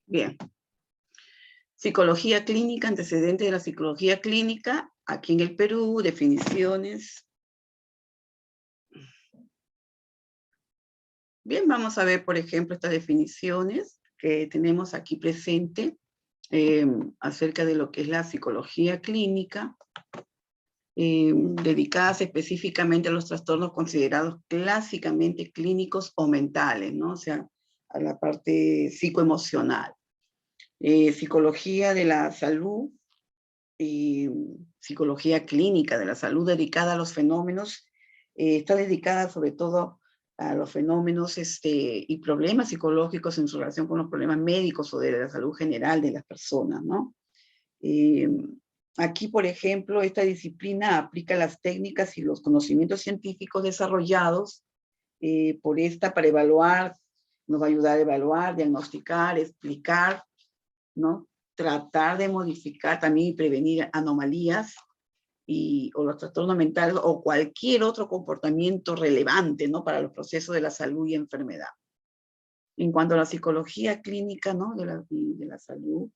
Bien. Psicología clínica, antecedentes de la psicología clínica, aquí en el Perú, definiciones. Bien, vamos a ver, por ejemplo, estas definiciones que tenemos aquí presente acerca de lo que es la psicología clínica, dedicadas específicamente a los trastornos considerados clásicamente clínicos o mentales, ¿no? O sea, a la parte psicoemocional. Psicología de la salud, psicología clínica de la salud dedicada a los fenómenos, está dedicada sobre todo a los fenómenos y problemas psicológicos en su relación con los problemas médicos o de la salud general de las personas, ¿no? Aquí, por ejemplo, esta disciplina aplica las técnicas y los conocimientos científicos desarrollados por esta para evaluar, nos va a ayudar a evaluar, diagnosticar, explicar, ¿no? Tratar de modificar también y prevenir anomalías o los trastornos mentales o cualquier otro comportamiento relevante, ¿no? Para los procesos de la salud y enfermedad. En cuanto a la psicología clínica, ¿no? de la salud,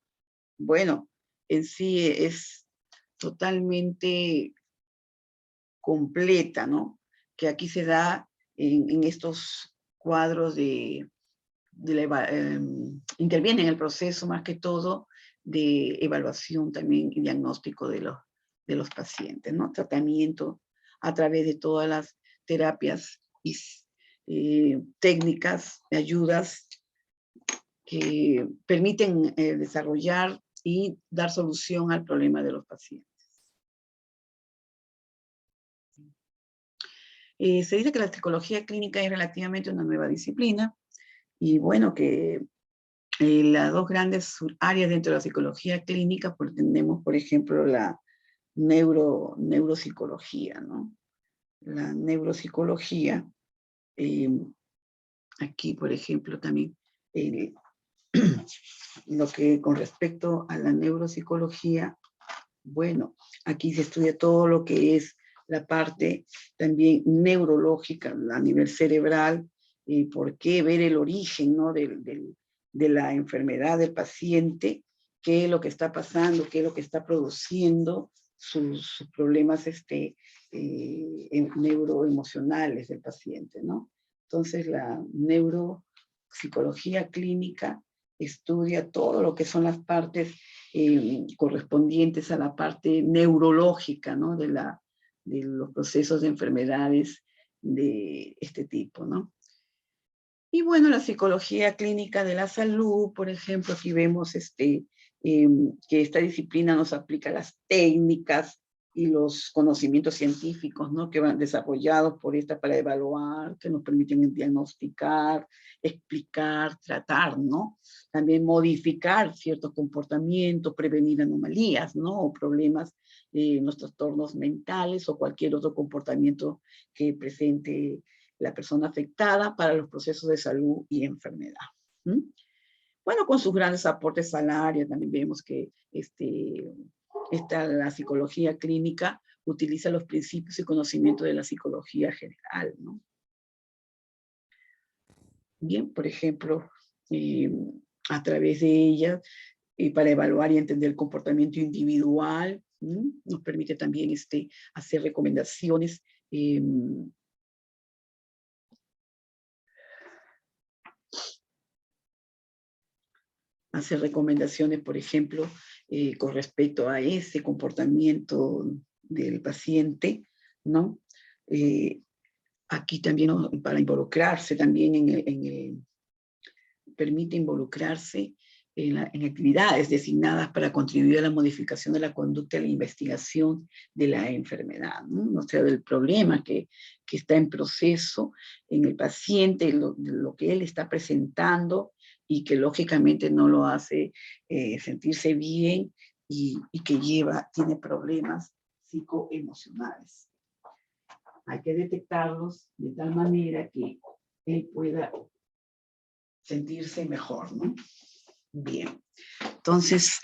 bueno, en sí es totalmente completa, ¿no? Que aquí se da en estos cuadros interviene en el proceso más que todo de evaluación también y diagnóstico de los pacientes, ¿no? Tratamiento a través de todas las terapias y técnicas, ayudas que permiten desarrollar y dar solución al problema de los pacientes. Se dice que la psicología clínica es relativamente una nueva disciplina y bueno, que las dos grandes áreas dentro de la psicología clínica, pues tenemos, por ejemplo, la neuropsicología, ¿no? La neuropsicología, aquí, por ejemplo, también, lo que con respecto a la neuropsicología, bueno, aquí se estudia todo lo que es la parte también neurológica a nivel cerebral, por qué ver el origen, ¿no? de la enfermedad del paciente, qué es lo que está pasando, qué es lo que está produciendo sus problemas neuroemocionales del paciente, ¿no? Entonces la neuropsicología clínica estudia todo lo que son las partes correspondientes a la parte neurológica, ¿no? de los procesos de enfermedades de este tipo, ¿no? Y bueno, la psicología clínica de la salud, por ejemplo, aquí vemos que esta disciplina nos aplica las técnicas y los conocimientos científicos, ¿no? Que van desarrollados por esta para evaluar, que nos permiten diagnosticar, explicar, tratar, ¿no? También modificar ciertos comportamientos, prevenir anomalías, ¿no? O problemas en los trastornos mentales o cualquier otro comportamiento que presente la persona afectada para los procesos de salud y enfermedad. ¿Mm? Bueno, con sus grandes aportes al área, también vemos que la psicología clínica utiliza los principios y conocimientos de la psicología general, ¿no? Bien, por ejemplo, a través de ella, para evaluar y entender el comportamiento individual, nos permite también hacer recomendaciones por ejemplo, con respecto a ese comportamiento del paciente, ¿no? Aquí también para involucrarse también permite involucrarse en actividades designadas para contribuir a la modificación de la conducta y la investigación de la enfermedad, ¿no? O sea, del problema que está en proceso en el paciente, lo que él está presentando y que lógicamente no lo hace sentirse bien y que tiene problemas psicoemocionales. Hay que detectarlos de tal manera que él pueda sentirse mejor, ¿no? Bien, entonces,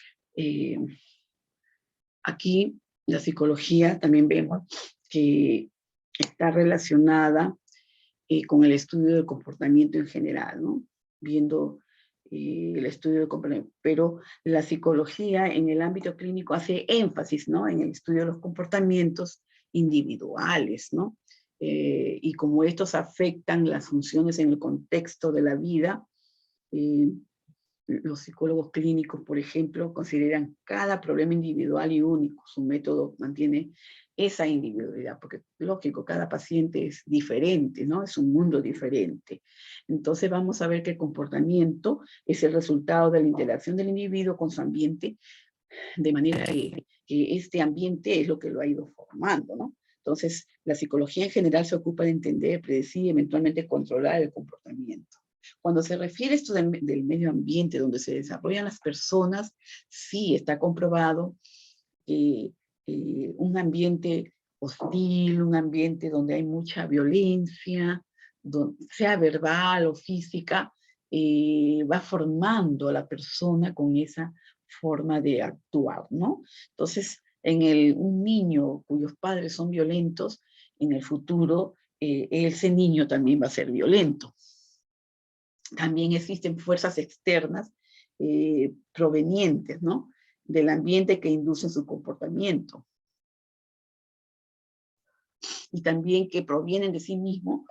aquí la psicología también vemos que está relacionada con el estudio del comportamiento en general, ¿no? Viendo el estudio del comportamiento, pero la psicología en el ámbito clínico hace énfasis, ¿no?, en el estudio de los comportamientos individuales, ¿no? Y cómo estos afectan las funciones en el contexto de la vida. Los psicólogos clínicos, por ejemplo, consideran cada problema individual y único. Su método mantiene esa individualidad, porque, lógico, cada paciente es diferente, ¿no? Es un mundo diferente. Entonces vamos a ver que el comportamiento es el resultado de la interacción del individuo con su ambiente, de manera que este ambiente es lo que lo ha ido formando, ¿no? Entonces, la psicología en general se ocupa de entender, predecir y eventualmente controlar el comportamiento. Cuando se refiere a esto del medio ambiente donde se desarrollan las personas, sí está comprobado que un ambiente hostil, un ambiente donde hay mucha violencia, sea verbal o física, va formando a la persona con esa forma de actuar, ¿no? Entonces, un niño cuyos padres son violentos, en el futuro, ese niño también va a ser violento. También existen fuerzas externas provenientes, ¿no?, del ambiente que inducen su comportamiento. Y también que provienen de sí mismo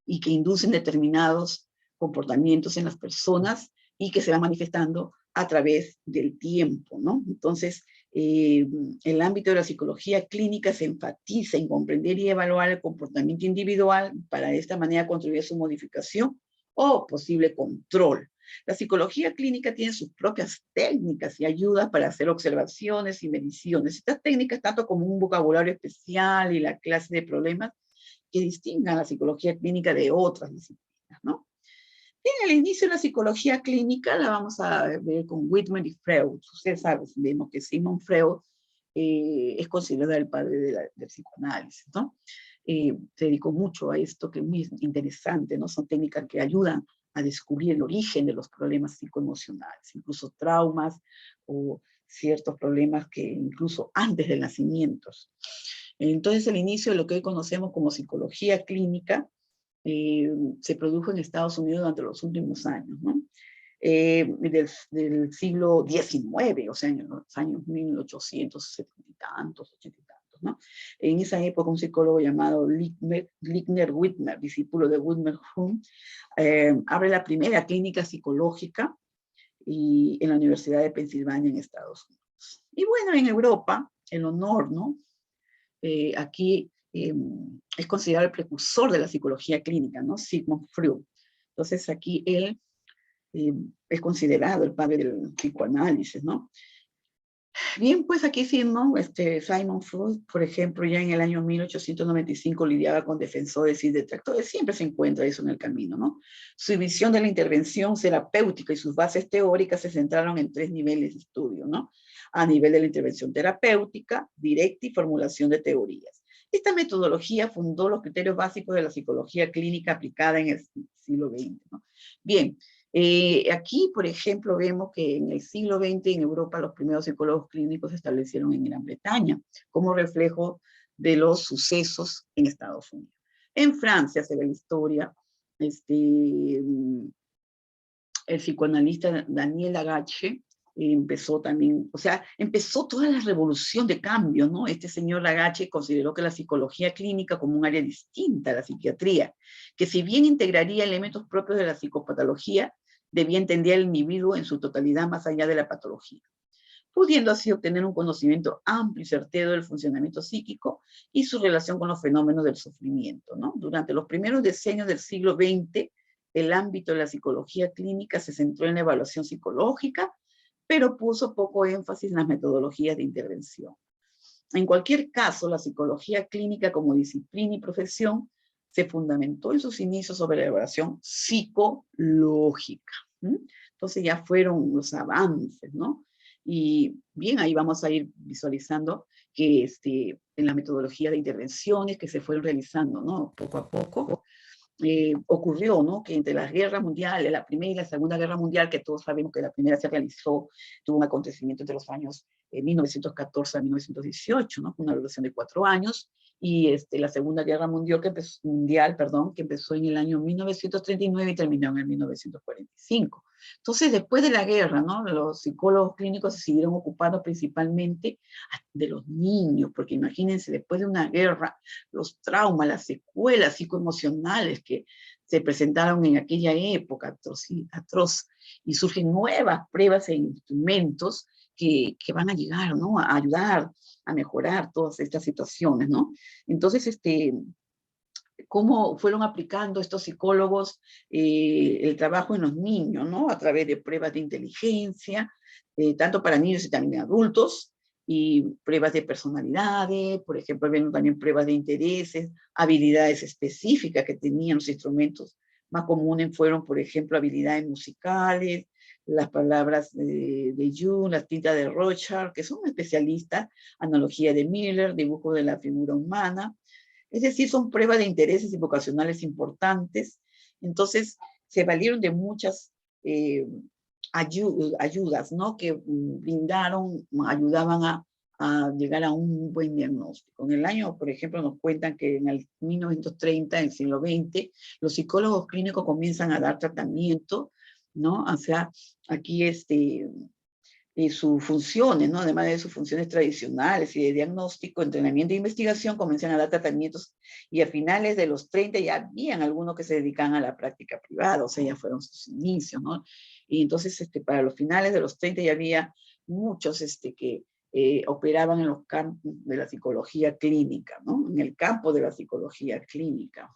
y que inducen determinados comportamientos en las personas y que se van manifestando a través del tiempo, ¿no? Entonces, el ámbito de la psicología clínica se enfatiza en comprender y evaluar el comportamiento individual para de esta manera contribuir a su modificación o posible control. La psicología clínica tiene sus propias técnicas y ayudas para hacer observaciones y mediciones. Estas técnicas, tanto como un vocabulario especial y la clase de problemas, que distingan la psicología clínica de otras disciplinas, ¿no? En el inicio de la psicología clínica la vamos a ver con Whitmer y Freud. Ustedes saben, vemos que Sigmund Freud es considerado el padre del psicoanálisis, ¿no? Se dedicó mucho a esto, que es muy interesante, ¿no? Son técnicas que ayudan a descubrir el origen de los problemas psicoemocionales, incluso traumas o ciertos problemas que incluso antes del nacimiento. Entonces, el inicio de lo que hoy conocemos como psicología clínica se produjo en Estados Unidos durante los últimos años, ¿no? Del siglo XIX, o sea, en los años 1870 y tantos, 80 y tantos, ¿no? En esa época, un psicólogo llamado Ligner Whitmer, discípulo de Whitmer Hume, abre la primera clínica psicológica en la Universidad de Pensilvania en Estados Unidos. Y bueno, en Europa, el honor, ¿no? Aquí es considerado el precursor de la psicología clínica, ¿no? Sigmund Freud. Entonces aquí él es considerado el padre del psicoanálisis, ¿no? Bien, pues aquí sí, ¿no? Sigmund Freud, por ejemplo, ya en el año 1895 lidiaba con defensores y detractores, siempre se encuentra eso en el camino, ¿no? Su visión de la intervención terapéutica y sus bases teóricas se centraron en 3 niveles de estudio, ¿no? A nivel de la intervención terapéutica, directa y formulación de teorías. Esta metodología fundó los criterios básicos de la psicología clínica aplicada en el siglo XX, ¿no? Bien, aquí, por ejemplo, vemos que en el siglo XX en Europa los primeros psicólogos clínicos se establecieron en Gran Bretaña como reflejo de los sucesos en Estados Unidos. En Francia se ve la historia, el psicoanalista Daniel Lagache empezó también, o sea, empezó toda la revolución de cambio, ¿no? Este señor Lagache consideró que la psicología clínica como un área distinta a la psiquiatría, que si bien integraría elementos propios de la psicopatología, debía entender al individuo en su totalidad más allá de la patología, pudiendo así obtener un conocimiento amplio y certero del funcionamiento psíquico y su relación con los fenómenos del sufrimiento, ¿no? Durante los primeros decenios del siglo XX, el ámbito de la psicología clínica se centró en la evaluación psicológica, pero puso poco énfasis en las metodologías de intervención. En cualquier caso, la psicología clínica como disciplina y profesión se fundamentó en sus inicios sobre la evaluación psicológica. Entonces ya fueron los avances, ¿no? Y bien, ahí vamos a ir visualizando que en la metodología de intervenciones que se fueron realizando, ¿no? Poco a poco, ocurrió, ¿no? Que entre las guerras mundiales, la Primera y la Segunda Guerra Mundial, que todos sabemos que la primera se realizó, tuvo un acontecimiento entre los años 1914 a 1918, ¿no? Una duración de 4 años, y la Segunda Guerra Mundial, que empezó en el año 1939 y terminó en el 1945. Entonces, después de la guerra, ¿no? Los psicólogos clínicos se siguieron ocupando principalmente de los niños, porque imagínense, después de una guerra, los traumas, las secuelas psicoemocionales que se presentaron en aquella época, atroz, y surgen nuevas pruebas e instrumentos que van a llegar, ¿no? A ayudar a mejorar todas estas situaciones, ¿no? Entonces, cómo fueron aplicando estos psicólogos el trabajo en los niños, ¿no? A través de pruebas de inteligencia, tanto para niños y también adultos, y pruebas de personalidades, por ejemplo, viendo también pruebas de intereses, habilidades específicas que tenían los instrumentos más comunes fueron, por ejemplo, habilidades musicales, las palabras de Jung, las tintas de Rorschach, que son especialistas, analogía de Miller, dibujo de la figura humana. Es decir, son pruebas de intereses y vocacionales importantes. Entonces, se valieron de muchas ayudas, ¿no? Que brindaron, ayudaban a llegar a un buen diagnóstico. En el año, por ejemplo, nos cuentan que en el 1930, en el siglo XX, los psicólogos clínicos comienzan a dar tratamiento, ¿no? O sea, aquí y sus funciones, ¿no? Además de sus funciones tradicionales y de diagnóstico, entrenamiento e investigación, comienzan a dar tratamientos y a finales de los 30 ya habían algunos que se dedican a la práctica privada, o sea, ya fueron sus inicios, ¿no? Y entonces, para los finales de los 30 ya había muchos que operaban en los campos de la psicología clínica, ¿no? En el campo de la psicología clínica.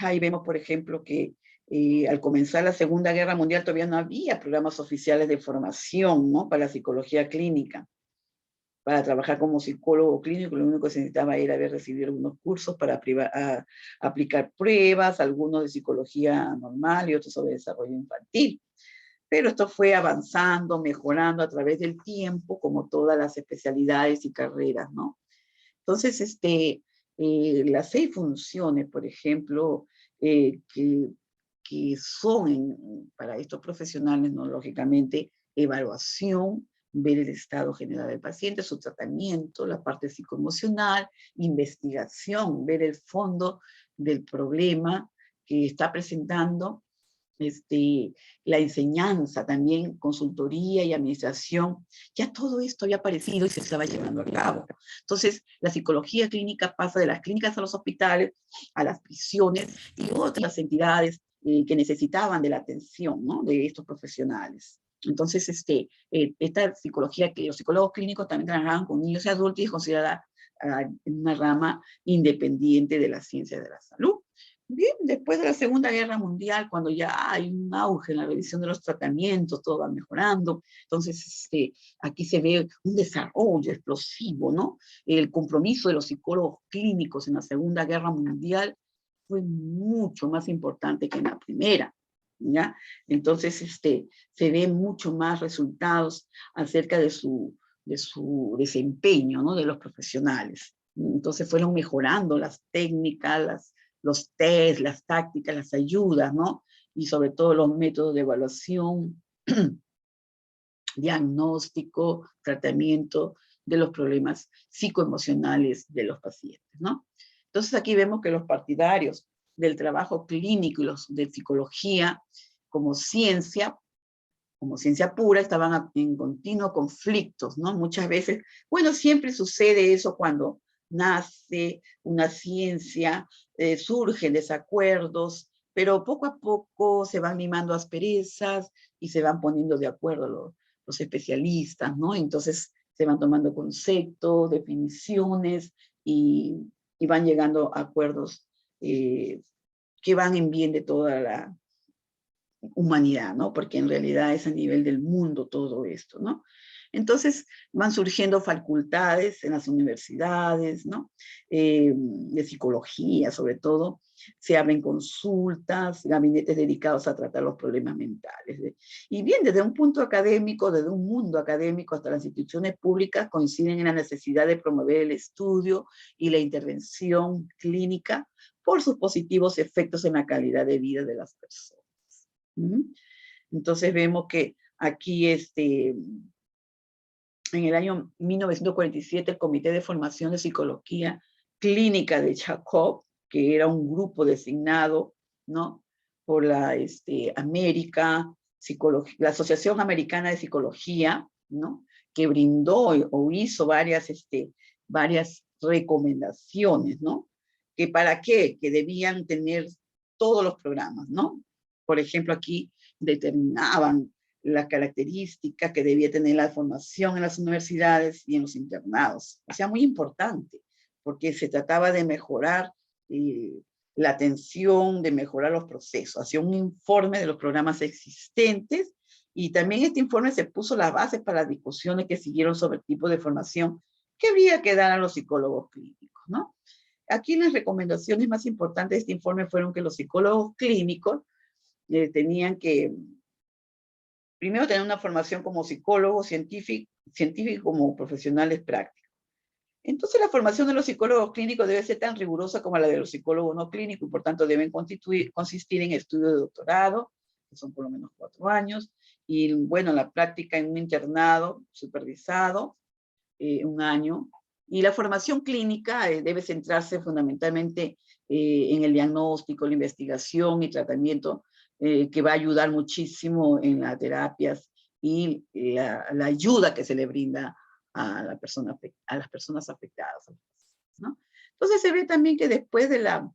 Ahí vemos, por ejemplo, que al comenzar la Segunda Guerra Mundial todavía no había programas oficiales de formación, ¿no? Para la psicología clínica. Para trabajar como psicólogo clínico, lo único que se necesitaba era haber recibido algunos cursos para aplicar pruebas, algunos de psicología normal y otros sobre desarrollo infantil. Pero esto fue avanzando, mejorando a través del tiempo, como todas las especialidades y carreras, ¿no? Entonces, las 6 funciones, por ejemplo, que son para estos profesionales, ¿no? Lógicamente, evaluación, ver el estado general del paciente, su tratamiento, la parte psicoemocional, investigación, ver el fondo del problema que está presentando, la enseñanza, también consultoría y administración, ya todo esto había aparecido y se estaba llevando a cabo. Entonces, la psicología clínica pasa de las clínicas a los hospitales, a las prisiones y otras entidades que necesitaban de la atención, ¿no? De estos profesionales. Entonces, esta psicología, que los psicólogos clínicos también trabajaban con niños y adultos y es considerada una rama independiente de la ciencia de la salud. Bien, después de la Segunda Guerra Mundial, cuando ya hay un auge en la revisión de los tratamientos, todo va mejorando, entonces aquí se ve un desarrollo explosivo, ¿no? El compromiso de los psicólogos clínicos en la Segunda Guerra Mundial fue mucho más importante que en la primera, ¿ya? Entonces, se ven mucho más resultados acerca de su desempeño, ¿no? De los profesionales. Entonces fueron mejorando las técnicas, los test, las tácticas, las ayudas, ¿no? Y sobre todo los métodos de evaluación, diagnóstico, tratamiento de los problemas psicoemocionales de los pacientes, ¿no? Entonces aquí vemos que los partidarios del trabajo clínico y los de psicología como ciencia pura, estaban en continuos conflictos, ¿no? Muchas veces, bueno, siempre sucede eso cuando nace una ciencia, surgen desacuerdos, pero poco a poco se van limando asperezas y se van poniendo de acuerdo los especialistas, ¿no? Entonces se van tomando conceptos, definiciones y van llegando a acuerdos que van en bien de toda la humanidad, ¿no? Porque en realidad es a nivel del mundo todo esto, ¿no? Entonces van surgiendo facultades en las universidades, ¿no? De psicología, sobre todo. Se abren consultas, gabinetes dedicados a tratar los problemas mentales. Y bien, desde un punto académico, desde un mundo académico hasta las instituciones públicas coinciden en la necesidad de promover el estudio y la intervención clínica por sus positivos efectos en la calidad de vida de las personas. Entonces vemos que aquí en el año 1947, el Comité de Formación de Psicología Clínica de Jacob, que era un grupo designado, ¿no?, por la la Asociación Americana de Psicología, ¿no?, que brindó o hizo varias recomendaciones, ¿no? ¿Que para qué? Que debían tener todos los programas, ¿no? Por ejemplo, aquí determinaban las características que debía tener la formación en las universidades y en los internados. O sea, muy importante, porque se trataba de mejorar la atención, de mejorar los procesos. Hacía un informe de los programas existentes y también este informe se puso las bases para las discusiones que siguieron sobre el tipo de formación que habría que dar a los psicólogos clínicos, ¿no? Aquí las recomendaciones más importantes de este informe fueron que los psicólogos clínicos tenían que, primero, tener una formación como psicólogo, científico como profesionales prácticos. Entonces, la formación de los psicólogos clínicos debe ser tan rigurosa como la de los psicólogos no clínicos, y por tanto deben consistir en estudios de doctorado, que son por lo menos 4 años, y bueno, la práctica en un internado supervisado, 1 año, y la formación clínica debe centrarse fundamentalmente en el diagnóstico, la investigación y tratamiento, que va a ayudar muchísimo en las terapias y la ayuda que se le brinda a las personas afectadas, ¿no? Entonces se ve también que después de la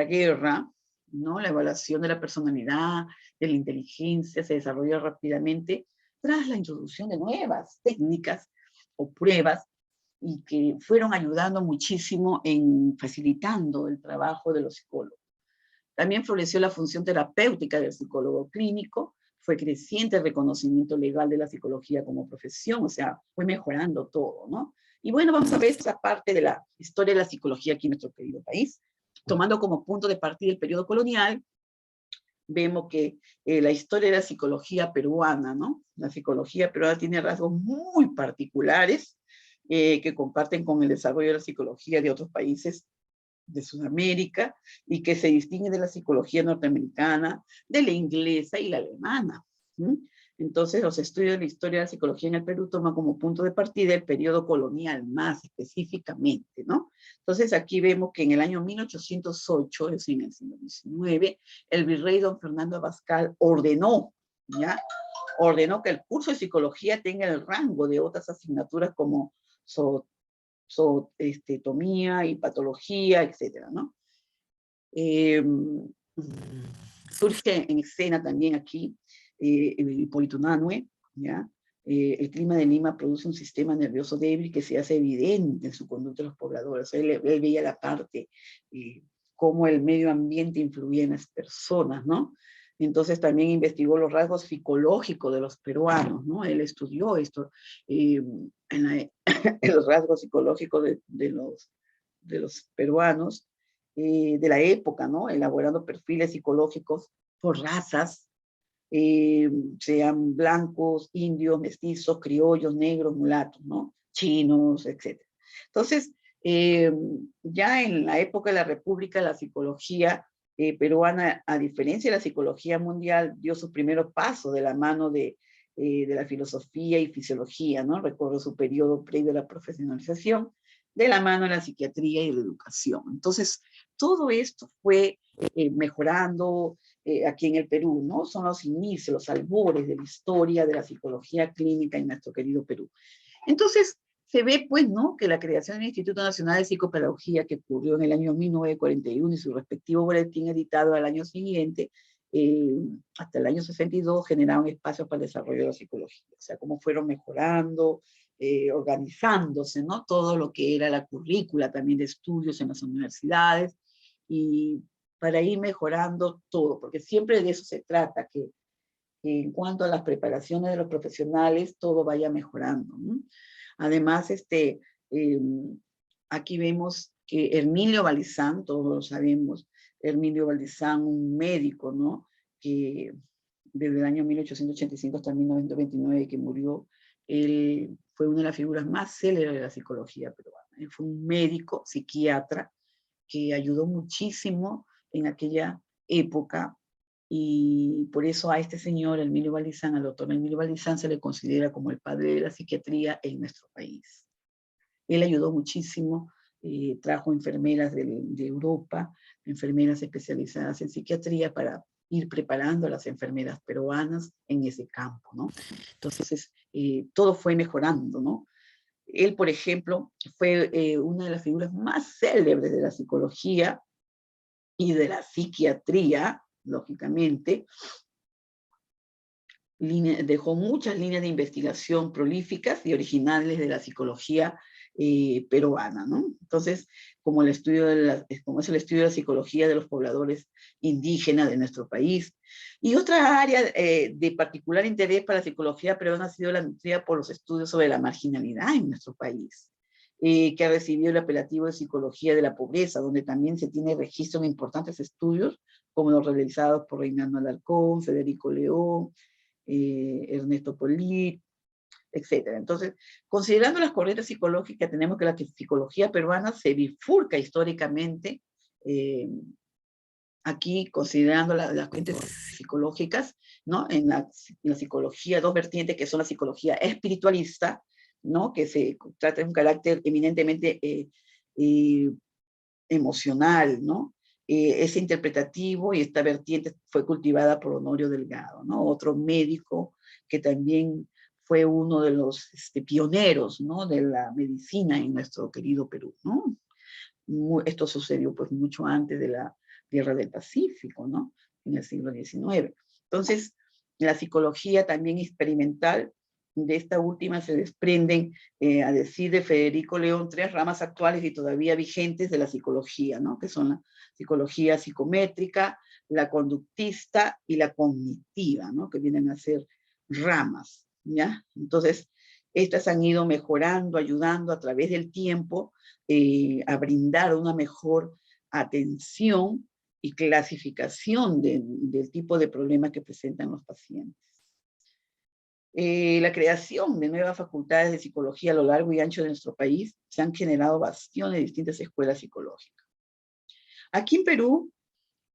guerra, ¿no?, la evaluación de la personalidad, de la inteligencia, se desarrolló rápidamente tras la introducción de nuevas técnicas o pruebas y que fueron ayudando muchísimo en facilitando el trabajo de los psicólogos. También floreció la función terapéutica del psicólogo clínico, fue creciente el reconocimiento legal de la psicología como profesión, o sea, fue mejorando todo, ¿no? Y bueno, vamos a ver esa parte de la historia de la psicología aquí en nuestro querido país. Tomando como punto de partida el periodo colonial, vemos que la historia de la psicología peruana, ¿no? La psicología peruana tiene rasgos muy particulares que comparten con el desarrollo de la psicología de otros países de Sudamérica y que se distingue de la psicología norteamericana, de la inglesa y la alemana. ¿Sí? Entonces, los estudios de la historia de la psicología en el Perú toman como punto de partida el periodo colonial, más específicamente, ¿no? Entonces, aquí vemos que en el año 1808, es decir, en el siglo XIX, el virrey don Fernando Abascal ordenó, ¿ya?, ordenó que el curso de psicología tenga el rango de otras asignaturas como tomía y patología, etcétera, ¿no? Surge en escena también aquí Hipólito Unanue, ¿ya? El clima de Lima produce un sistema nervioso débil que se hace evidente en su conducta de los pobladores. Él veía la parte, cómo el medio ambiente influía en las personas, ¿no? Entonces también investigó los rasgos psicológicos de los peruanos, ¿no? Él estudió esto, en los rasgos psicológicos de los peruanos, de la época, ¿no? Elaborando perfiles psicológicos por razas, sean blancos, indios, mestizos, criollos, negros, mulatos, ¿no? Chinos, etc. Entonces, ya en la época de la República, la psicología peruana, a diferencia de la psicología mundial, dio sus primeros pasos de la mano de la filosofía y fisiología, ¿no? Recuerdo su periodo previo a la profesionalización, de la mano de la psiquiatría y la educación. Entonces, todo esto fue mejorando aquí en el Perú, ¿no? Son los inicios, los albores de la historia de la psicología clínica en nuestro querido Perú. Entonces, se ve, pues, ¿no?, que la creación del Instituto Nacional de Psicopedagogía, que ocurrió en el año 1941, y su respectivo boletín editado al año siguiente, hasta el año 62, generaron espacios para el desarrollo de la psicología. O sea, cómo fueron mejorando, organizándose, ¿no?, todo lo que era la currícula también de estudios en las universidades, y para ir mejorando todo, porque siempre de eso se trata, que en cuanto a las preparaciones de los profesionales, todo vaya mejorando, ¿no? Además, aquí vemos que Herminio Balizán, todos lo sabemos, Herminio Balizán, un médico, ¿no?, que desde el año 1885 hasta 1929, que murió, él fue una de las figuras más célebres de la psicología peruana. Él fue un médico, psiquiatra, que ayudó muchísimo en aquella época y y por eso a este señor, Emilio Balizán, al doctor Emilio Balizán, se le considera como el padre de la psiquiatría en nuestro país. Él ayudó muchísimo, trajo enfermeras de Europa, enfermeras especializadas en psiquiatría para ir preparando a las enfermeras peruanas en ese campo, ¿no? Entonces, todo fue mejorando, ¿no? Él, por ejemplo, fue una de las figuras más célebres de la psicología y de la psiquiatría, lógicamente. Dejó muchas líneas de investigación prolíficas y originales de la psicología peruana, ¿no? Entonces, como es el estudio de la psicología de los pobladores indígenas de nuestro país. Y otra área de particular interés para la psicología peruana ha sido la nutrida por los estudios sobre la marginalidad en nuestro país, que ha recibido el apelativo de psicología de la pobreza, donde también se tiene registro de importantes estudios, como los realizados por Reinaldo Alarcón, Federico León, Ernesto Polit, etcétera. Entonces, considerando las corrientes psicológicas, tenemos que la psicología peruana se bifurca históricamente, aquí considerando las corrientes psicológicas, ¿no? En la psicología, dos vertientes que son la psicología espiritualista, ¿no? Que se trata de un carácter eminentemente emocional, ¿no? Es interpretativo, y esta vertiente fue cultivada por Honorio Delgado, ¿no? Otro médico que también fue uno de los pioneros, ¿no? De la medicina en nuestro querido Perú, ¿no? Esto sucedió pues mucho antes de la Guerra del Pacífico, ¿no? En el siglo XIX. Entonces, la psicología también experimental, de esta última se desprenden, a decir de Federico León, tres ramas actuales y todavía vigentes de la psicología, ¿no? Que son la psicología psicométrica, la conductista y la cognitiva, ¿no? Que vienen a ser ramas, ¿ya? Entonces, estas han ido mejorando, ayudando a través del tiempo a brindar una mejor atención y clasificación del tipo de problema que presentan los pacientes. La creación de nuevas facultades de psicología a lo largo y ancho de nuestro país se han generado bastiones de distintas escuelas psicológicas. Aquí en Perú,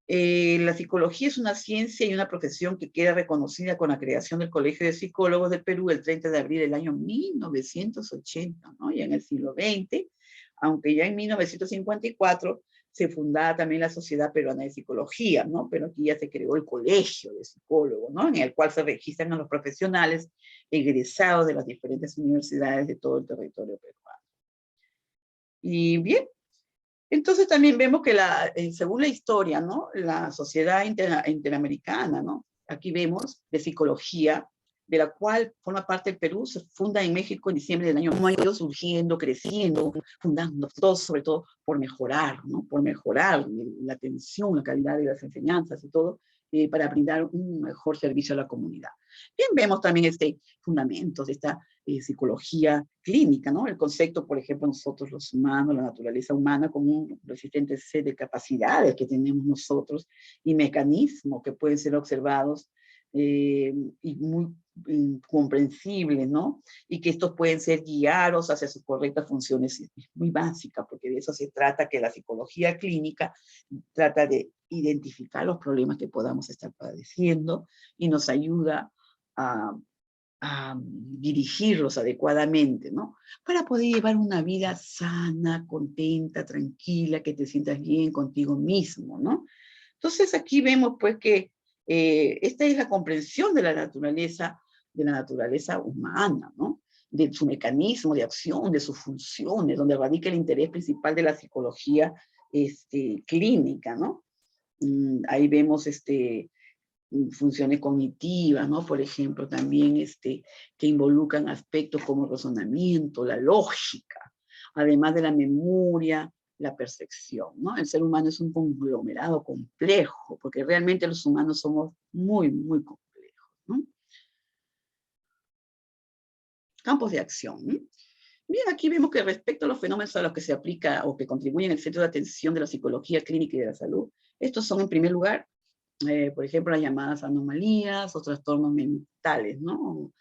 la psicología es una ciencia y una profesión que queda reconocida con la creación del Colegio de Psicólogos del Perú el 30 de abril del año 1980, ¿no? Ya en el siglo XX, aunque ya en 1954 se fundaba también la Sociedad Peruana de Psicología, ¿no? Pero aquí ya se creó el Colegio de Psicólogos, ¿no? En el cual se registran a los profesionales egresados de las diferentes universidades de todo el territorio peruano. Y bien, entonces también vemos que según la historia, ¿no? La Sociedad Interamericana, ¿no? Aquí vemos de psicología, de la cual forma parte el Perú, se funda en México en diciembre del año, ha ido surgiendo, creciendo, fundando, todo, sobre todo por mejorar, ¿no? Por mejorar la atención, la calidad de las enseñanzas y todo, para brindar un mejor servicio a la comunidad. Bien, vemos también fundamentos de esta psicología clínica, ¿no? El concepto, por ejemplo, nosotros los humanos, la naturaleza humana, como un resistente set de capacidades que tenemos nosotros y mecanismos que pueden ser observados y muy comprensibles, ¿no? Y que estos pueden ser guiados hacia sus correctas funciones. Es muy básica, porque de eso se trata, que la psicología clínica trata de identificar los problemas que podamos estar padeciendo y nos ayuda a dirigirlos adecuadamente, ¿no? Para poder llevar una vida sana, contenta, tranquila, que te sientas bien contigo mismo, ¿no? Entonces aquí vemos pues que esta es la comprensión de la naturaleza humana, ¿no? De su mecanismo de acción, de sus funciones, donde radica el interés principal de la psicología clínica, ¿no? Ahí vemos funciones cognitivas, ¿no? Por ejemplo, también que involucran aspectos como el razonamiento, la lógica, además de la memoria, la percepción, ¿no? El ser humano es un conglomerado complejo, porque realmente los humanos somos muy, muy complejos, ¿no? Campos de acción, ¿no? Bien, aquí vemos que respecto a los fenómenos a los que se aplica o que contribuyen el centro de atención de la psicología clínica y de la salud, estos son, en primer lugar, por ejemplo, las llamadas anomalías o trastornos mentales, ¿no?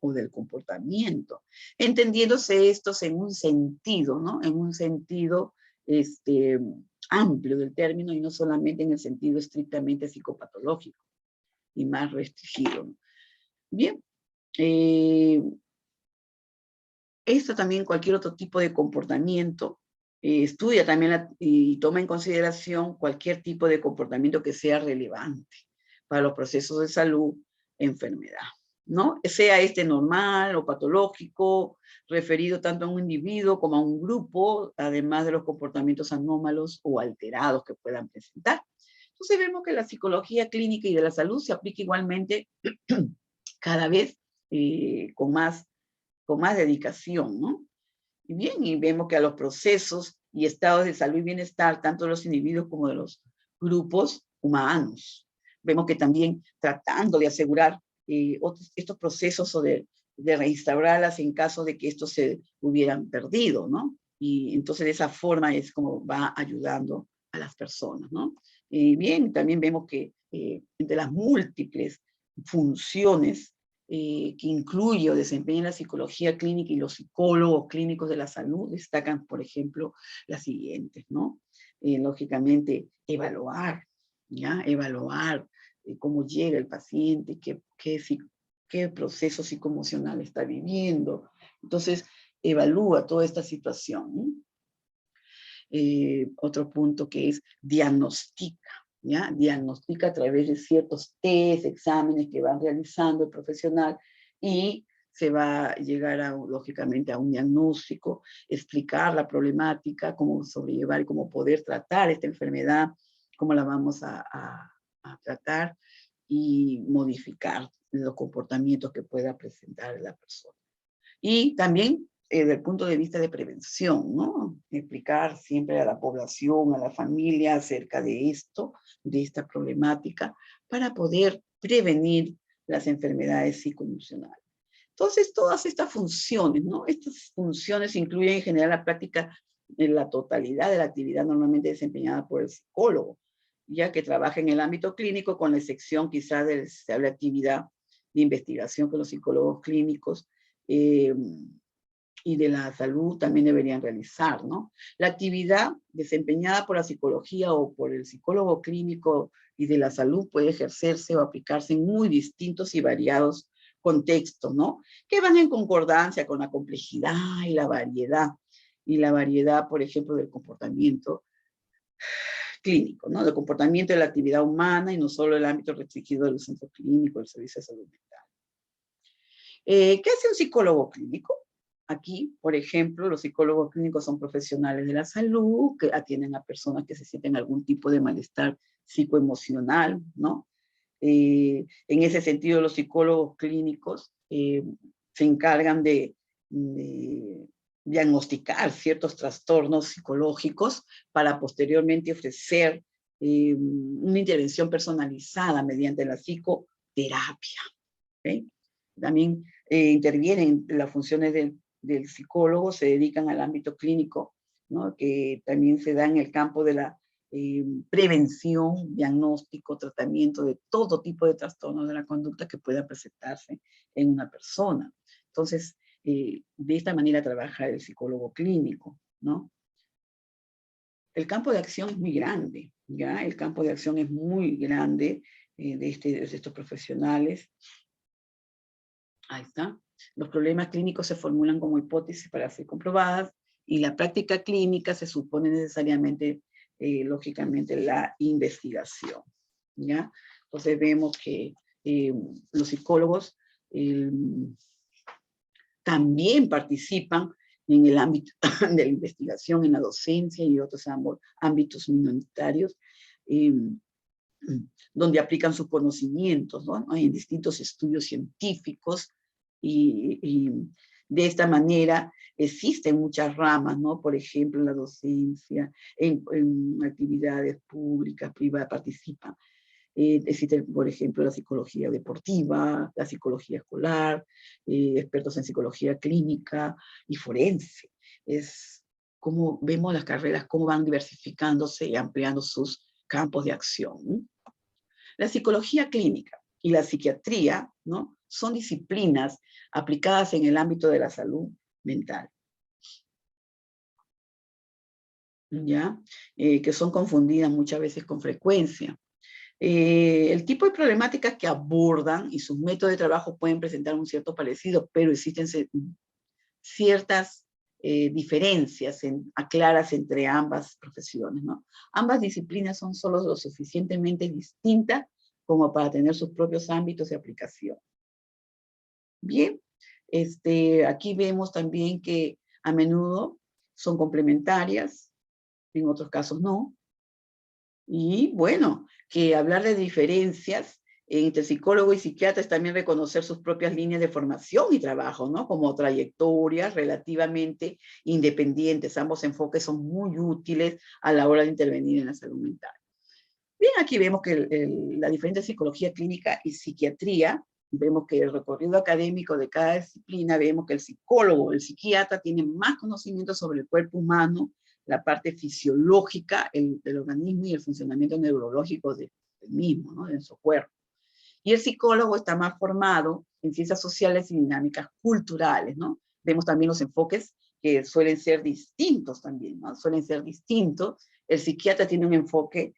O del comportamiento. Entendiéndose estos en un sentido, ¿no? En un sentido amplio del término y no solamente en el sentido estrictamente psicopatológico. y más restringido. Bien, esto también, cualquier otro tipo de comportamiento, estudia también y toma en consideración cualquier tipo de comportamiento que sea relevante para los procesos de salud, enfermedad, ¿no? Sea este normal o patológico, referido tanto a un individuo como a un grupo, además de los comportamientos anómalos o alterados que puedan presentar. Entonces vemos que la psicología clínica y de la salud se aplica igualmente cada vez con más dedicación, ¿no? Y bien, y vemos que a los procesos y estados de salud y bienestar, tanto de los individuos como de los grupos humanos. Vemos que también tratando de asegurar estos procesos o de reinstaurarlas en caso de que estos se hubieran perdido, ¿no? Y entonces de esa forma es como va ayudando a las personas, ¿no? Y bien, también vemos que entre las múltiples funciones que incluye o desempeña la psicología clínica y los psicólogos clínicos de la salud, destacan, por ejemplo, las siguientes, ¿no? Lógicamente, evaluar, ¿ya? Evaluar cómo llega el paciente, qué proceso psicoemocional está viviendo. Entonces, evalúa toda esta situación, ¿no? Otro punto que es diagnostica, ¿ya? Diagnostica a través de ciertos test, exámenes que van realizando el profesional y se va a llegar, lógicamente, a un diagnóstico, explicar la problemática, cómo sobrellevar y cómo poder tratar esta enfermedad, cómo la vamos a tratar y modificar los comportamientos que pueda presentar la persona. Y también desde el punto de vista de prevención, ¿no? Explicar siempre a la población, a la familia acerca de esto, de esta problemática, para poder prevenir las enfermedades psicoemocionales. Entonces, todas estas funciones, ¿no? Estas funciones incluyen en general la práctica en la totalidad de la actividad normalmente desempeñada por el psicólogo, ya que trabaja en el ámbito clínico, con la excepción quizás de la actividad de investigación que los psicólogos clínicos y de la salud también deberían realizar, ¿no? La actividad desempeñada por la psicología o por el psicólogo clínico y de la salud puede ejercerse o aplicarse en muy distintos y variados contextos, ¿no? Que van en concordancia con la complejidad y la variedad, por ejemplo, del comportamiento clínico, ¿no? Del comportamiento de la actividad humana y no solo el ámbito restringido del centro clínico, del servicio de salud mental. ¿Qué hace un psicólogo clínico? Aquí, por ejemplo, los psicólogos clínicos son profesionales de la salud que atienden a personas que se sienten algún tipo de malestar psicoemocional, ¿no? En ese sentido, los psicólogos clínicos se encargan de diagnosticar ciertos trastornos psicológicos para posteriormente ofrecer una intervención personalizada mediante la psicoterapia. ¿Okay? También intervienen las funciones del psicólogo, se dedican al ámbito clínico, ¿no? Que también se da en el campo de la prevención, diagnóstico, tratamiento de todo tipo de trastornos de la conducta que pueda presentarse en una persona. Entonces, de esta manera trabaja el psicólogo clínico, ¿no? El campo de acción es muy grande, ¿ya? El campo de acción es muy grande de estos profesionales. Ahí está. Los problemas clínicos se formulan como hipótesis para ser comprobadas y la práctica clínica se supone necesariamente, lógicamente, la investigación, ¿ya? Entonces vemos que los psicólogos también participan en el ámbito de la investigación, en la docencia y otros ámbitos minoritarios, donde aplican sus conocimientos, ¿no? En distintos estudios científicos y de esta manera existen muchas ramas, ¿no? Por ejemplo, en la docencia, en actividades públicas, privadas, participan. Existe, por ejemplo, la psicología deportiva, la psicología escolar, expertos en psicología clínica y forense. Es como vemos las carreras, cómo van diversificándose y ampliando sus campos de acción. La psicología clínica y la psiquiatría, ¿no? Son disciplinas aplicadas en el ámbito de la salud mental, ¿ya? Que son confundidas muchas veces con frecuencia. El tipo de problemáticas que abordan y sus métodos de trabajo pueden presentar un cierto parecido, pero existen ciertas diferencias claras entre ambas profesiones, ¿no? Ambas disciplinas son solo lo suficientemente distintas como para tener sus propios ámbitos de aplicación. Bien, aquí vemos también que a menudo son complementarias, en otros casos no. Y bueno, que hablar de diferencias entre psicólogo y psiquiatra es también reconocer sus propias líneas de formación y trabajo, ¿no? Como trayectorias relativamente independientes. Ambos enfoques son muy útiles a la hora de intervenir en la salud mental. Bien, aquí vemos que la diferencia de psicología clínica y psiquiatría, vemos que el recorrido académico de cada disciplina, vemos que el psicólogo, el psiquiatra tiene más conocimiento sobre el cuerpo humano, la parte fisiológica del organismo y el funcionamiento neurológico del mismo, ¿no? De su cuerpo. Y el psicólogo está más formado en ciencias sociales y dinámicas culturales, ¿no? Vemos también los enfoques que suelen ser distintos también, ¿no? Suelen ser distintos. El psiquiatra tiene un enfoque,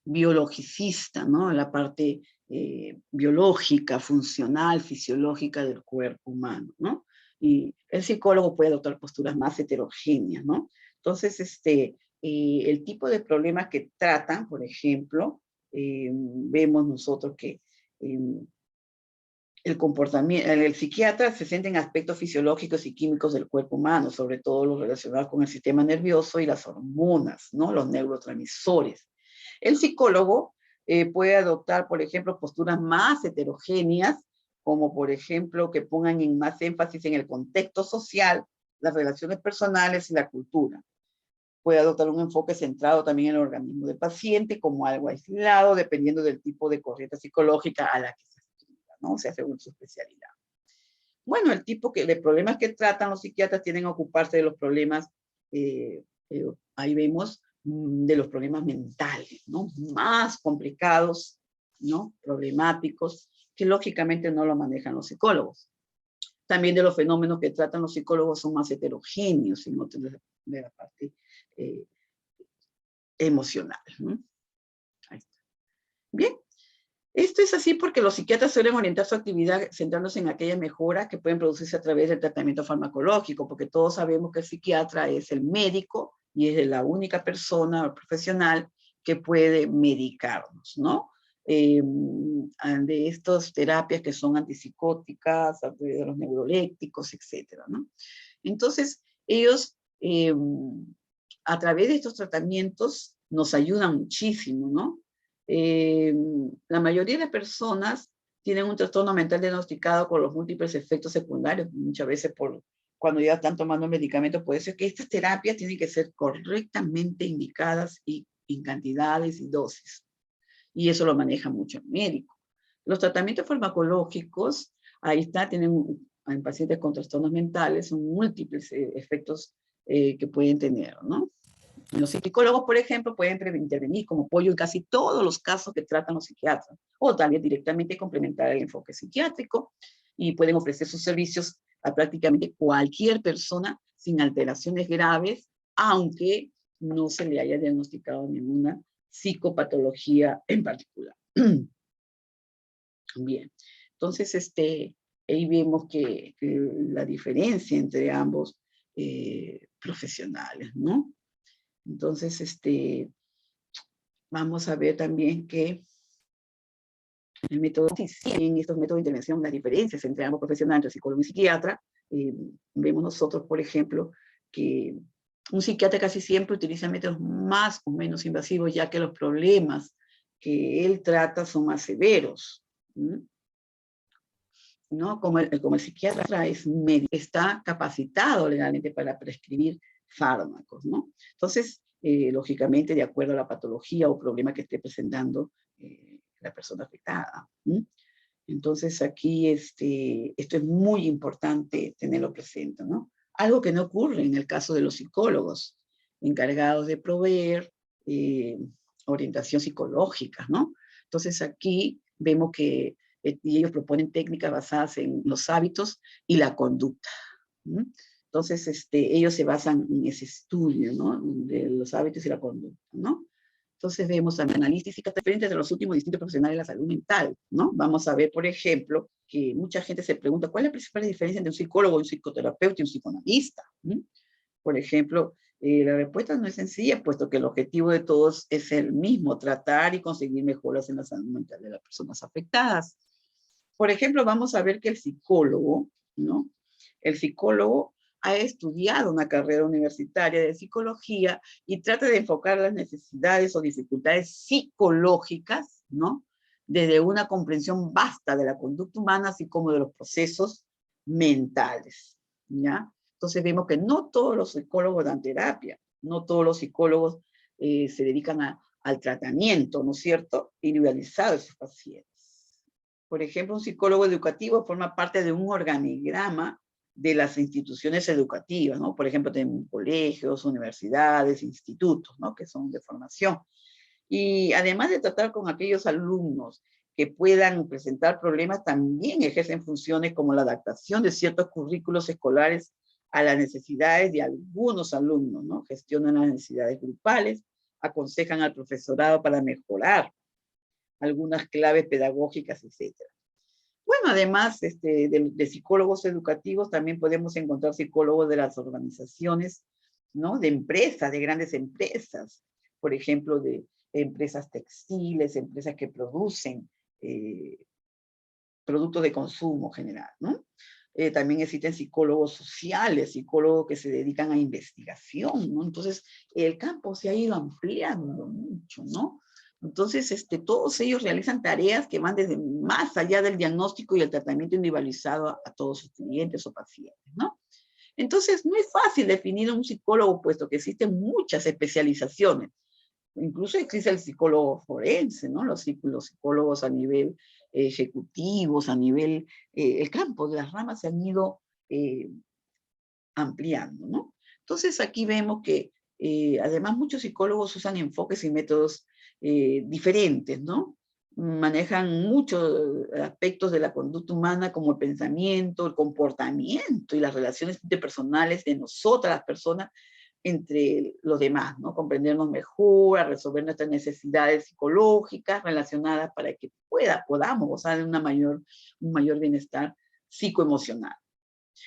biologicista, ¿no? La parte biológica, funcional, fisiológica del cuerpo humano, ¿no? Y el psicólogo puede adoptar posturas más heterogéneas, ¿no? Entonces, el tipo de problemas que tratan, por ejemplo, vemos nosotros que el comportamiento, el psiquiatra se centra en aspectos fisiológicos y químicos del cuerpo humano, sobre todo los relacionados con el sistema nervioso y las hormonas, ¿no? Los neurotransmisores. El psicólogo puede adoptar, por ejemplo, posturas más heterogéneas, como por ejemplo que pongan más énfasis en el contexto social, las relaciones personales y la cultura. Puede adoptar un enfoque centrado también en el organismo del paciente como algo aislado, dependiendo del tipo de corriente psicológica a la que se adscriba, ¿no? O sea, según su especialidad. Bueno, el tipo de problemas que tratan los psiquiatras tienen que ocuparse de los problemas, ahí vemos, de los problemas mentales, ¿no? Más complicados, ¿no? Problemáticos, que lógicamente no lo manejan los psicólogos. También de los fenómenos que tratan los psicólogos son más heterogéneos, sino de la parte emocional, ¿no? Ahí está. Bien, esto es así porque los psiquiatras suelen orientar su actividad centrándose en aquellas mejoras que pueden producirse a través del tratamiento farmacológico, porque todos sabemos que el psiquiatra es el médico y es la única persona o profesional que puede medicarnos, ¿no? De estas terapias que son antipsicóticas, de los neurolépticos, etcétera, ¿no? Entonces, ellos, a través de estos tratamientos, nos ayudan muchísimo, ¿no? La mayoría de las personas tienen un trastorno mental diagnosticado con los múltiples efectos secundarios, muchas veces cuando ya están tomando medicamentos. Por eso es que estas terapias tienen que ser correctamente indicadas y en cantidades y dosis. Y eso lo maneja mucho el médico. Los tratamientos farmacológicos, ahí está, en pacientes con trastornos mentales, son múltiples efectos que pueden tener, ¿no? Los psicólogos, por ejemplo, pueden intervenir como apoyo en casi todos los casos que tratan los psiquiatras, o también directamente complementar el enfoque psiquiátrico, y pueden ofrecer sus servicios a prácticamente cualquier persona sin alteraciones graves, aunque no se le haya diagnosticado ninguna psicopatología en particular. Bien, entonces ahí vemos que la diferencia entre ambos profesionales, ¿no? Entonces, vamos a ver también que el método, en estos métodos de intervención, las diferencias entre ambos profesionales, entre psicólogo y psiquiatra, vemos nosotros, por ejemplo, que un psiquiatra casi siempre utiliza métodos más o menos invasivos, ya que los problemas que él trata son más severos, ¿no? Como el psiquiatra está capacitado legalmente para prescribir fármacos, ¿no? Entonces, lógicamente, de acuerdo a la patología o problema que esté presentando la persona afectada. Entonces, aquí esto es muy importante tenerlo presente, ¿no? Algo que no ocurre en el caso de los psicólogos, encargados de proveer orientación psicológica, ¿no? Entonces, aquí vemos que y ellos proponen técnicas basadas en los hábitos y la conducta. Entonces, ellos se basan en ese estudio, ¿no? De los hábitos y la conducta, ¿no? Entonces vemos también analíticas diferentes de los últimos distintos profesionales de la salud mental, ¿no? Vamos a ver, por ejemplo, que mucha gente se pregunta, ¿cuál es la principal diferencia entre un psicólogo, un psicoterapeuta y un psicoanalista? ¿Mm? Por ejemplo, la respuesta no es sencilla, puesto que el objetivo de todos es el mismo, tratar y conseguir mejoras en la salud mental de las personas afectadas. Por ejemplo, vamos a ver que el psicólogo, ¿no? El psicólogo ha estudiado una carrera universitaria de psicología y trata de enfocar las necesidades o dificultades psicológicas, ¿no? Desde una comprensión vasta de la conducta humana, así como de los procesos mentales, ¿ya? Entonces vemos que no todos los psicólogos dan terapia, no todos los psicólogos se dedican al tratamiento, ¿no es cierto?, individualizado de sus pacientes. Por ejemplo, un psicólogo educativo forma parte de un organigrama de las instituciones educativas, ¿no? Por ejemplo, tenemos colegios, universidades, institutos, ¿no? Que son de formación. Y además de tratar con aquellos alumnos que puedan presentar problemas, también ejercen funciones como la adaptación de ciertos currículos escolares a las necesidades de algunos alumnos, ¿no? Gestionan las necesidades grupales, aconsejan al profesorado para mejorar algunas claves pedagógicas, etcétera. Bueno, además de psicólogos educativos, también podemos encontrar psicólogos de las organizaciones, ¿no? De empresas, de grandes empresas, por ejemplo, de empresas textiles, empresas que producen productos de consumo general, ¿no? También existen psicólogos sociales, psicólogos que se dedican a investigación, ¿no? Entonces, el campo se ha ido ampliando mucho, ¿no? Entonces, todos ellos realizan tareas que van desde más allá del diagnóstico y el tratamiento individualizado a todos sus clientes o pacientes, ¿no? Entonces, no es fácil definir un psicólogo, puesto que existen muchas especializaciones. Incluso existe el psicólogo forense, ¿no? Los psicólogos a nivel ejecutivos, a nivel, el campo de las ramas se han ido ampliando, ¿no? Entonces aquí vemos que además muchos psicólogos usan enfoques y métodos diferentes, ¿no? Manejan muchos aspectos de la conducta humana como el pensamiento, el comportamiento y las relaciones interpersonales de nosotras, las personas, entre los demás, ¿no? Comprendernos mejor, a resolver nuestras necesidades psicológicas relacionadas para que podamos gozar de un mayor bienestar psicoemocional.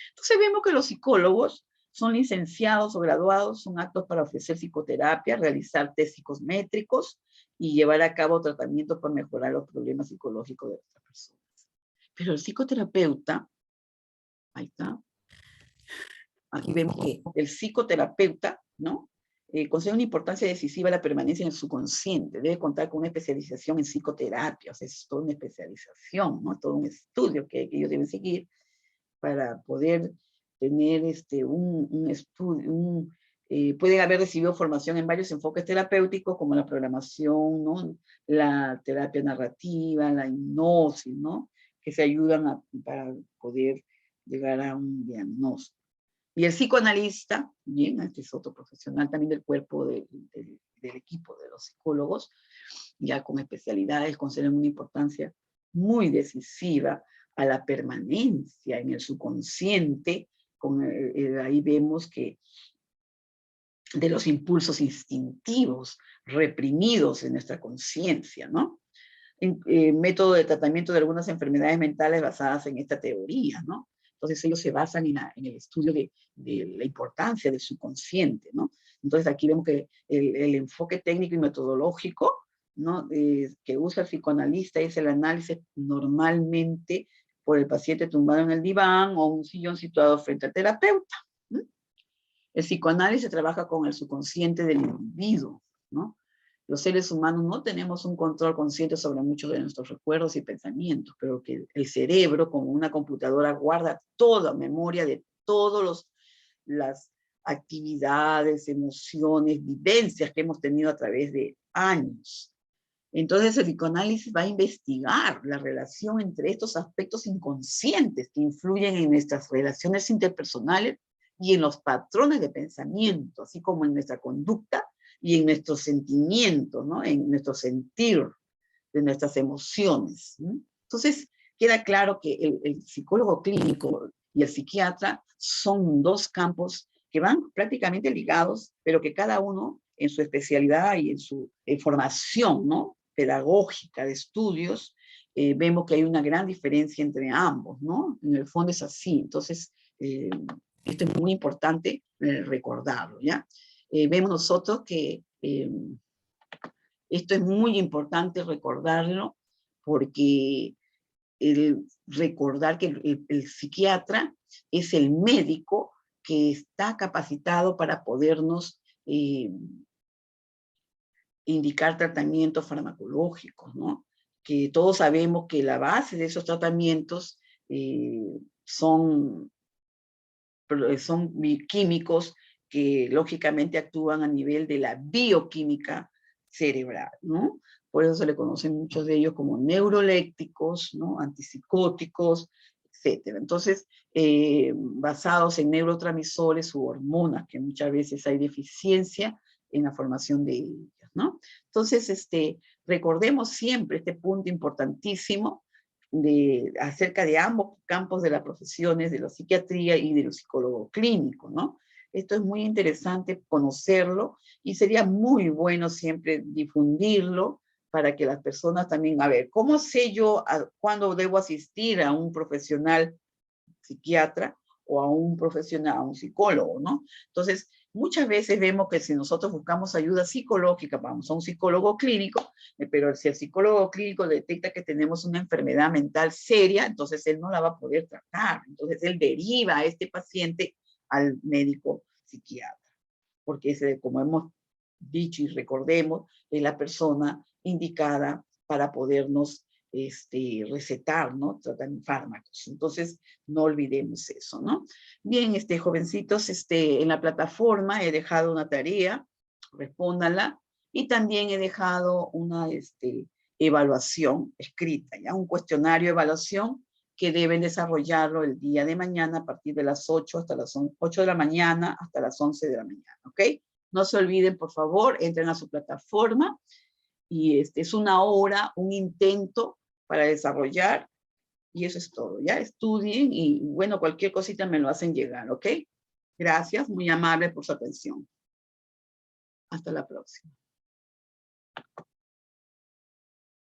Entonces vemos que los psicólogos son licenciados o graduados, son aptos para ofrecer psicoterapia, realizar test psicométricos y llevar a cabo tratamientos para mejorar los problemas psicológicos de las personas. Pero el psicoterapeuta, ahí está, aquí vemos que el psicoterapeuta, ¿no? Concede una importancia decisiva a la permanencia en el subconsciente. Debe contar con una especialización en psicoterapia, o sea, es toda una especialización, ¿no? Todo un estudio que ellos deben seguir para poder tener un estudio, pueden haber recibido formación en varios enfoques terapéuticos, como la programación, ¿no? La terapia narrativa, la hipnosis, ¿no? Que se ayudan para poder llegar a un diagnóstico. Y el psicoanalista, bien, este es otro profesional también del cuerpo del equipo de los psicólogos, ya con especialidades, conceden una importancia muy decisiva a la permanencia en el subconsciente. Ahí vemos que de los impulsos instintivos reprimidos en nuestra conciencia, ¿no? Método de tratamiento de algunas enfermedades mentales basadas en esta teoría, ¿no? Entonces ellos se basan en el estudio de la importancia del subconsciente, ¿no? Entonces aquí vemos que el enfoque técnico y metodológico, ¿no? Que usa el psicoanalista es el análisis normalmente por el paciente tumbado en el diván o un sillón situado frente al terapeuta. ¿No? El psicoanálisis trabaja con el subconsciente del individuo, ¿no? Los seres humanos no tenemos un control consciente sobre muchos de nuestros recuerdos y pensamientos, pero que el cerebro, como una computadora, guarda toda memoria de todas las actividades, emociones, vivencias que hemos tenido a través de años. Entonces el psicoanálisis va a investigar la relación entre estos aspectos inconscientes que influyen en nuestras relaciones interpersonales y en los patrones de pensamiento, así como en nuestra conducta y en nuestros sentimientos, ¿no? En nuestro sentir de nuestras emociones. ¿No? Entonces, queda claro que el psicólogo clínico y el psiquiatra son dos campos que van prácticamente ligados, pero que cada uno en su especialidad y en su formación, ¿no?, pedagógica de estudios, vemos que hay una gran diferencia entre ambos, ¿no? En el fondo es así. Entonces, esto es muy importante recordarlo, ¿ya? Vemos nosotros que esto es muy importante recordarlo, porque recordar que el psiquiatra es el médico que está capacitado para podernos indicar tratamientos farmacológicos, ¿no? Que todos sabemos que la base de esos tratamientos son químicos que lógicamente actúan a nivel de la bioquímica cerebral, ¿no? Por eso se le conocen muchos de ellos como neurolépticos, ¿no?, antipsicóticos, etcétera. Entonces, basados en neurotransmisores u hormonas, que muchas veces hay deficiencia en la formación de ellas, ¿no? Entonces, recordemos siempre este punto importantísimo acerca de ambos campos de las profesiones, de la psiquiatría y de los psicólogos clínicos, ¿no? Esto es muy interesante conocerlo y sería muy bueno siempre difundirlo para que las personas también, a ver, ¿cómo sé yo cuándo debo asistir a un profesional psiquiatra o a un profesional, a un psicólogo, ¿no? Entonces, muchas veces vemos que si nosotros buscamos ayuda psicológica, vamos a un psicólogo clínico, pero si el psicólogo clínico detecta que tenemos una enfermedad mental seria, entonces él no la va a poder tratar. Entonces, él deriva a este paciente al médico psiquiatra, porque como hemos dicho y recordemos, es la persona indicada para podernos recetar, ¿no?, tratar fármacos. Entonces, no olvidemos eso, ¿no? Bien, jovencitos, en la plataforma he dejado una tarea, respóndanla, y también he dejado una evaluación escrita, ¿ya? Un cuestionario de evaluación que deben desarrollarlo el día de mañana a partir de las 8 hasta las 8 de la mañana hasta las 11 de la mañana, ¿ok? No se olviden, por favor, entren a su plataforma y es una hora, un intento para desarrollar, y eso es todo, ¿ya? Estudien y, bueno, cualquier cosita me lo hacen llegar, ¿ok? Gracias, muy amable por su atención. Hasta la próxima.